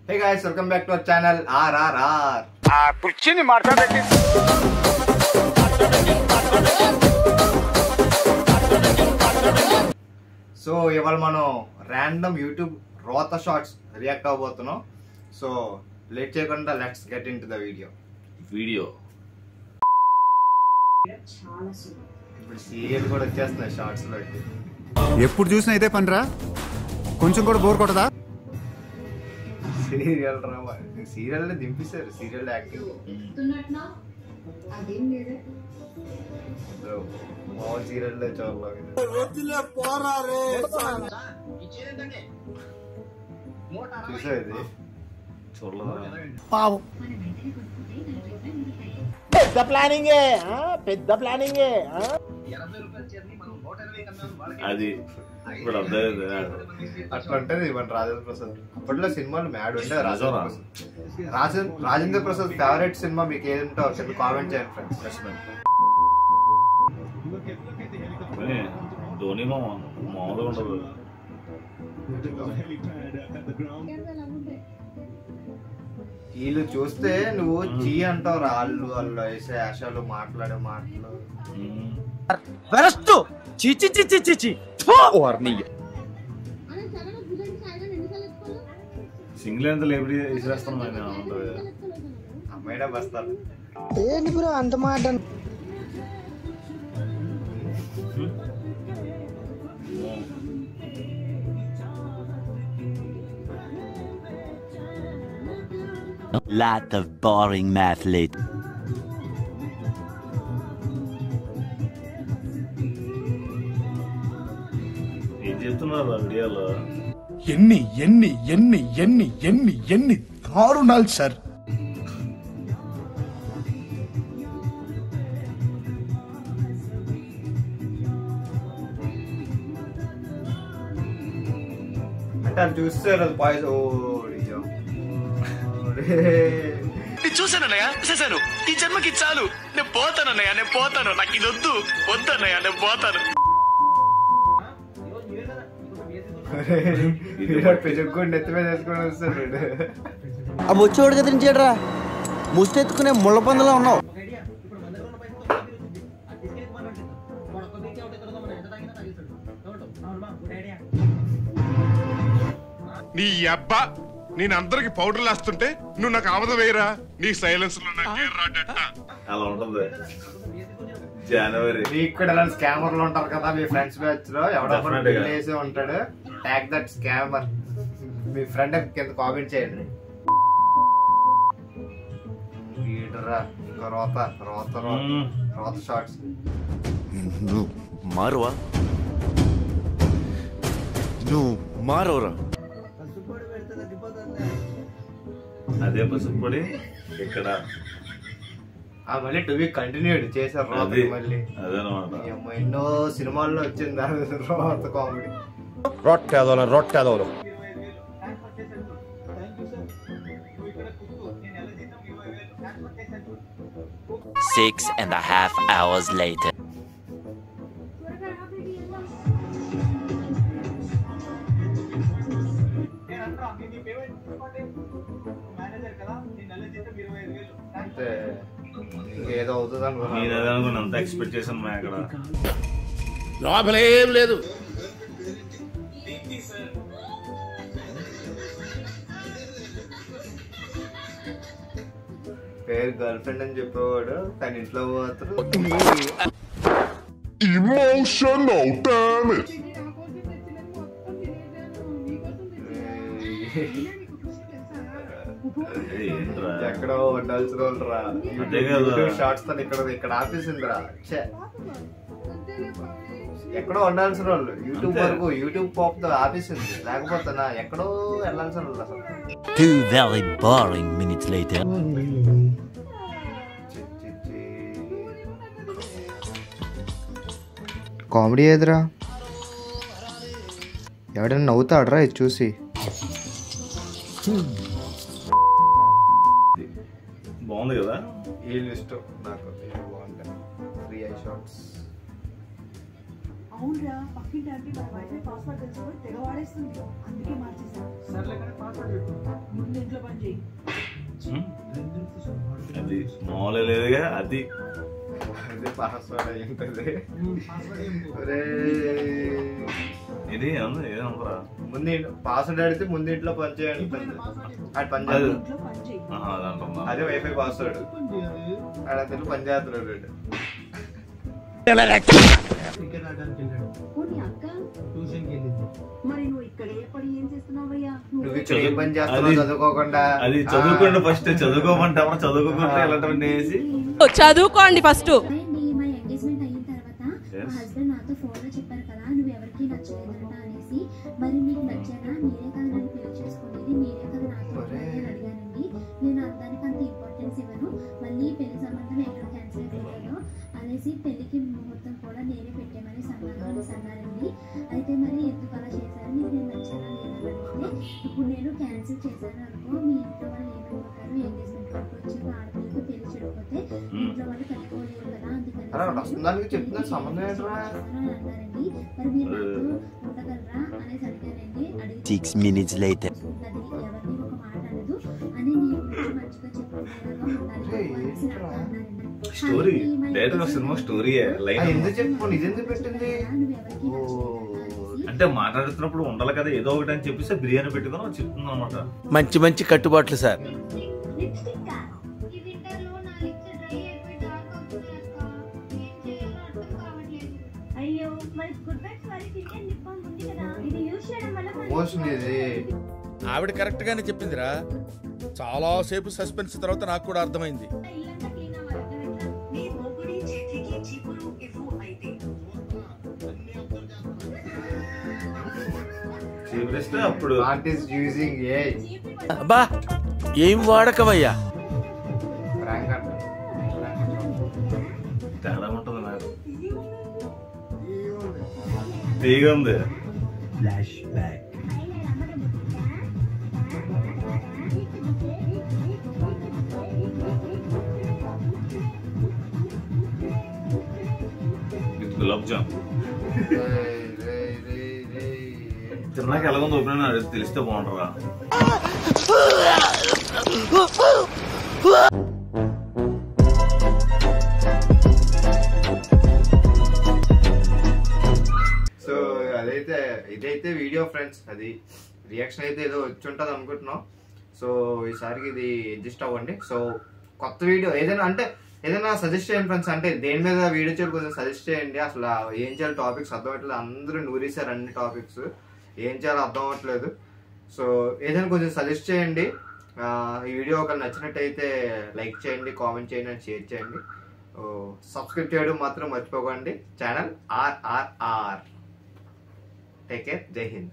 Hey guys, welcome back to our channel RRR. కుర్చీని మార్చబెట్టి so ఇవాళ మనం ర్యాండమ్ యూట్యూబ్ రోత షార్ట్స్ రియాక్ట్ అవబోతున్నాం. సో లేట్ చేయకుండా let's get in to the video. ఇప్పుడు serial కూడా వచ్చేస్తున్నాయి షార్ట్స్ లోకి. ఎప్పుడు చూసినా అయితే పనిరా, కొంచెం కూడా బోర్ కొట్టదా? సీరియల్ డ్రామా, సీరియల్ దింపిస్తారు. సీరియల్ యాక్టింగ్ మామూలు సీరియల్ చూసేది పెద్ద ప్లానింగే పెద్ద ప్లానింగే. అది ఇప్పుడు అట్లా ఉంటది మన రాజేంద్ర ప్రసాద్. అప్పట్లో సినిమాలు మ్యాడ్ ఉండే. రాజేంద్ర ప్రసాద్ ఫేవరెట్ సినిమా మీకు ఏదంటో ఒకసారి కామెంట్ చేయండి ఫ్రెండ్స్. ధోని మామూలుగా ఉండదు. వీళ్ళు చూస్తే నువ్వు చీ అంటావు. వాళ్ళు వేసే ఆశలు మాట్లాడే మాటలు సింగిల్ ఎంత లేబడి విసిరేస్తాను. అమ్మాయినా బస్తాలు. ఏంటి బ్రో అంత మాట? Lot of boring math later. ఏం చెప్తున్నారు ఆ వీడియోలో? ఎన్ని ఎన్ని ఎన్ని ఎన్ని ఎన్ని ఎన్ని దారుణాలు సార్. అంటే అది చూస్తారు అది బాయ్స్. చూసానన్నయ్య, చూసాను. ఈ జన్మకి చాలు, నేను పోతానన్నయ్య, నేను పోతాను. నాకు ఇది వద్దు, వద్దన్నయ్య, నేను పోతాను. పెరుగుకొని నెత్తి మీద వేసుకొని వస్తాడు. ఆ ముచ్చోడు కదిలించాడురా, ముష్టి ఎత్తుకునే ముళ్ళ పందులో ఉన్నావు. నీ అబ్బా, నేను అందరికి పౌడర్లు వేస్తుంటే నువ్వు నాకు ఆమదం వేయరా? నీ సైలెన్స్ లో అలా ఉంటుంది. జనవరి మీకు కూడా ఇలాంటి స్కామర్లు ఉంటారు కదా మీ ఫ్రెండ్స్ బ్యాచ్ లో. ఎవడో వేసి ఉంటాడు, tag that scammer. Me friend కింద కామెంట్ చేయండి. వీడురా ఇంకా రోత రోత రోత షార్ట్స్. నువ్వు మారువా, నువ్వు మారవరా. అదే పసుపొడి ఇక్కడ మళ్ళీ టు బి కంటిన్యూడ్ చేశారు రోత. మళ్ళీ అదేనమాట. ఎన్నో సినిమాల్లో వచ్చింది రోత కామెడీ. రొట్టెదోలం 6.5 hours later. అంటే ఇంకేదో అవుతుంది నేను అదే అనుకున్నా. అంత ఎక్స్పెక్ట్ చేశాను మా అక్కడ. లోపలేం లేదు. పేరు గర్ల్ ఫ్రెండ్ అని చెప్పేవాడు, కానీ ఇంట్లో పోతారు. Emotional damage. ఎక్కడో ఉండాల్సిన వాళ్ళు రా. షార్ట్స్ తో ఇక్కడ ఆపేసిందిరా. ఎక్కడో ఉండాల్సిన వాళ్ళు యూట్యూబ్ వరకు యూట్యూబ్ పాప్ తో ఆపేసింది. లేకపోతే ఎక్కడో వెళ్ళాల్సిన వాళ్ళు అసలు. 2 very boring minutes later. Comedy ఏదిరా? ఎవడైనా నవ్వుతాడరా ఇది చూసి? బాగుంది కదా. వీళ్ళు ఇష్టం నాకు. బాగుంటాయి 3 ఐ షార్ట్స్. అవునరా పక్కింటి ఆంటీ మన వైఫై పాస్వర్డ్ తెలుసుకొని తెగ వాడేస్తుంది, అందుకే మార్చేసాను. సర్లే కానీ పాస్వర్డ్ చెప్పు. ముందు ఇంట్లో మామూలు లేదుగా అది పాస్వర్డ్ అయ్యింటది. ఇది ఏమరా ముందు పాస్వర్డ్ అడిగితే ముందు ఇంట్లో పనిచేయండి అది పనిచేయదు. అదే వైఫై పాస్వర్డ్ అక్కడ తెలుగు పనిచేస్తున్నాడు. నువ్వు ఇక్కడ ఏం పని చేస్తున్నావు చదువుకోకుండా? అది చదువుకోండి ఫస్ట్, చదువుకోమంటే చదువుకోకుండా ఇలాంటివన్నీ వేసి చదువుకోండి ఫస్ట్. మా ఎంగేజ్మెంట్ అయిన తర్వాత మా హస్బెండ్ నాతో ఫోన్ లో చెప్పారు కదా, నువ్వు ఎవరికి నచ్చలేదంట అనేసి. మరి మీకు నచ్చానా? మీరే కదా నన్ను పెళ్లి చేసుకునేది, మీరే కదా నాతో అడిగానండి. నేను దానికి అంత ఇంపార్టెన్స్ ఇవ్వను. మళ్ళీ పెళ్లి సంబంధం ఎక్కడ క్యాన్సిల్ అయిపోతుందో అనేసి పెళ్లికి ముహూర్తం కూడా నేనే పెట్టామని అన్నారండి. అయితే మరి ఎందుకు అలా చేశారు? మీకు నేను నచ్చానా లేదా అంటే, ఇప్పుడు నేను క్యాన్సిల్ చేశాను అనుకో, మీ ఇంట్లో వాళ్ళు ఏమనుకుంటారు? ఎంగేజ్మెంట్ వరకు వచ్చి ఆడపిల్లకి పెళ్లి చెడిపోతే ఇంట్లో వాళ్ళు కట్టుకోలేరు కదా, అందుకని చెప్తున్నా సంబంధం ఏంట్రా అన్నారండి. మరి మీరు నాతో ఉండగలరా అనేసి అడిగానండి. 6 minutes later. ఎవరిని ఒక మాట అనదు అని నీ గురించి మంచిగా చెప్పుకునేలాగా ఉండాలి. Story direct cinema story line ఎందుకు చెప్పుకోండి, ఇది ఎందుకు పెట్టింది? అంటే మాట్లాడుతున్నప్పుడు ఉండాలి కదా ఏదో ఒకటి అని చెప్పేసి బిర్యానీ పెట్టుకుని చెప్తుంది అనమాట. మంచి మంచి కట్టుబాట్లు సార్. అయ్యో మరి గుడ్ బై సారీ కిచెన్ నిప్పం ఉంది కదా, ఇది యూస్ చేయడం వల్ల మోషన్ ఇది. ఆవిడ కరెక్ట్ గానే చెప్పిందిరా. చాలా సేపు సస్పెన్స్ తర్వాత నాకు కూడా అర్థమైంది. ఇల్లంతా క్లీన్ అవ్వాలి. నీ మొగుడి చేతికి చీపురు ఇవ్వు అయితే చీపిస్తే అప్పుడు ఆర్టిస్ట్ యూజింగ్ ఏ అబ్బా ఏం వాడకవయ్యా. ప్రాంక్ అంట. తేడా ఉంటుంది నాకు తీగా ఉంది. గులాబ్ జామ్ తిన్నాక ఎలాగొంది ఓపెన్ తెలిస్తే బాగుంటారా? సో ఇదైతే వీడియో ఫ్రెండ్స్. అది రియాక్షన్ అయితే ఏదో వచ్చి ఉంటుంది అనుకుంటున్నాం. సో ఈసారికి ఇది అడ్జస్ట్ అవ్వండి. సో కొత్త వీడియో ఏదైనా సజెస్ట్ చేయండి ఫ్రెండ్స్. అంటే దేని మీద వీడియో చేయాలి కొంచెం సజెస్ట్ చేయండి. అసలు ఏం చేయాలి టాపిక్స్ అర్థం అవ్వట్లేదు. అందరూ నూరేశారు అన్ని టాపిక్స్, ఏం చేయాలో అర్థం అవ్వట్లేదు. సో ఏదైనా కొంచెం సజెస్ట్ చేయండి. ఈ వీడియో ఒకవేళ నచ్చినట్టయితే లైక్ చేయండి, కామెంట్ చేయండి అండ్ షేర్ చేయండి. సబ్స్క్రైబ్ చేయడం మాత్రం మర్చిపోకండి. Channel RRR. Take care. జై హింద్.